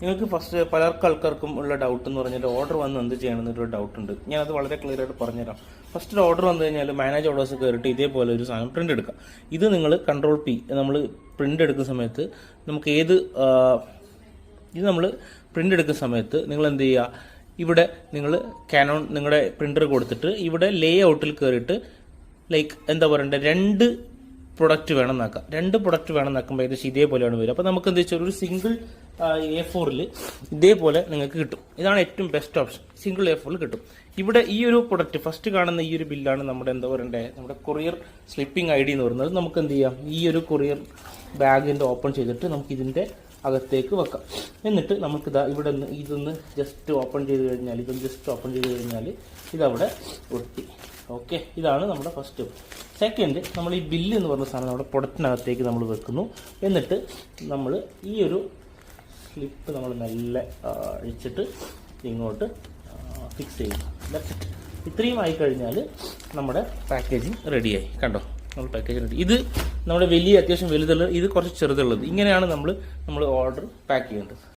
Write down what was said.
നിങ്ങൾക്ക് ഫസ്റ്റ് ആൾക്കാർക്കും ഉള്ള ഡൗട്ട് എന്ന് പറഞ്ഞാൽ ഓർഡർ വന്ന് എന്ത് ചെയ്യണമെന്നൊരു ഡൗട്ട് ഉണ്ട്. ഞാനത് വളരെ ക്ലിയർ ആയിട്ട് പറഞ്ഞുതരാം. ഫസ്റ്റ് ഒരു ഓർഡർ വന്നു കഴിഞ്ഞാൽ മാനേജ് ഓർഡേഴ്സ് കയറിയിട്ട് ഇതേപോലെ ഒരു സാധനം പ്രിന്റ് എടുക്കാം. ഇത് നിങ്ങൾ Ctrl+P നമ്മൾ പ്രിന്റ് എടുക്കുന്ന സമയത്ത് നമുക്ക് ഇത് നമ്മൾ പ്രിന്റ് എടുക്കുന്ന സമയത്ത് നിങ്ങൾ എന്ത് ചെയ്യുക, ഇവിടെ നിങ്ങൾ കാനോൺ നിങ്ങളുടെ പ്രിന്റർ കൊടുത്തിട്ട് ഇവിടെ ലേ ഔട്ടിൽ കയറിയിട്ട് ലൈക്ക് എന്താ പറയണ്ടേ, 2 പ്രൊഡക്റ്റ് വേണം എന്നാക്കാം. 2 പ്രൊഡക്റ്റ് വേണം എന്നാക്കുമ്പോൾ ഏകദേശം ഇതേപോലെയാണ് വരിക. അപ്പോൾ നമുക്ക് എന്താ വെച്ചാൽ ഒരു സിംഗിൾ A4ൽ ഇതേപോലെ നിങ്ങൾക്ക് കിട്ടും. ഇതാണ് ഏറ്റവും ബെസ്റ്റ് ഓപ്ഷൻ. സിംഗിൾ A4ൽ കിട്ടും. ഇവിടെ ഈ ഒരു പ്രൊഡക്റ്റ് ഫസ്റ്റ് കാണുന്ന ഈ ഒരു ബില്ലാണ് നമ്മുടെ എന്താ പറയണ്ടേ, നമ്മുടെ കൊറിയർ സ്ലിപ്പിംഗ് ID എന്ന് പറയുന്നത്. നമുക്ക് എന്ത് ചെയ്യാം, ഈ ഒരു കൊറിയർ ബാഗിൻ്റെ ഓപ്പൺ ചെയ്തിട്ട് നമുക്ക് ഇതിൻ്റെ അകത്തേക്ക് വെക്കാം. എന്നിട്ട് നമുക്ക് ഇവിടെ നിന്ന് ഇതൊന്ന് ജസ്റ്റ് ഓപ്പൺ ചെയ്ത് കഴിഞ്ഞാൽ ഇതവിടെ ഒട്ടി. ഓക്കെ, ഇതാണ് നമ്മുടെ ഫസ്റ്റ്. സെക്കൻഡ്, നമ്മൾ ഈ ബില്ല് എന്ന് പറഞ്ഞ സാധനം നമ്മുടെ പ്രൊഡക്റ്റിനകത്തേക്ക് നമ്മൾ വെക്കുന്നു. എന്നിട്ട് നമ്മൾ ഈ ഒരു സ്ലിപ്പ് നമ്മൾ മെല്ലെ അഴിച്ചിട്ട് ഇങ്ങോട്ട് ഫിക്സ് ചെയ്യുന്നു. ഇത്രയും ആയിക്കഴിഞ്ഞാൽ നമ്മുടെ പാക്കേജിങ് റെഡിയായി. കണ്ടോ, നമ്മൾ പാക്കേജ് റെഡി. ഇത് നമ്മുടെ വലിയ അത്യാവശ്യം വലുതുള്ളത്, ഇത് കുറച്ച് ചെറുതുള്ളത്. ഇങ്ങനെയാണ് നമ്മൾ ഓർഡർ പാക്ക് ചെയ്യേണ്ടത്.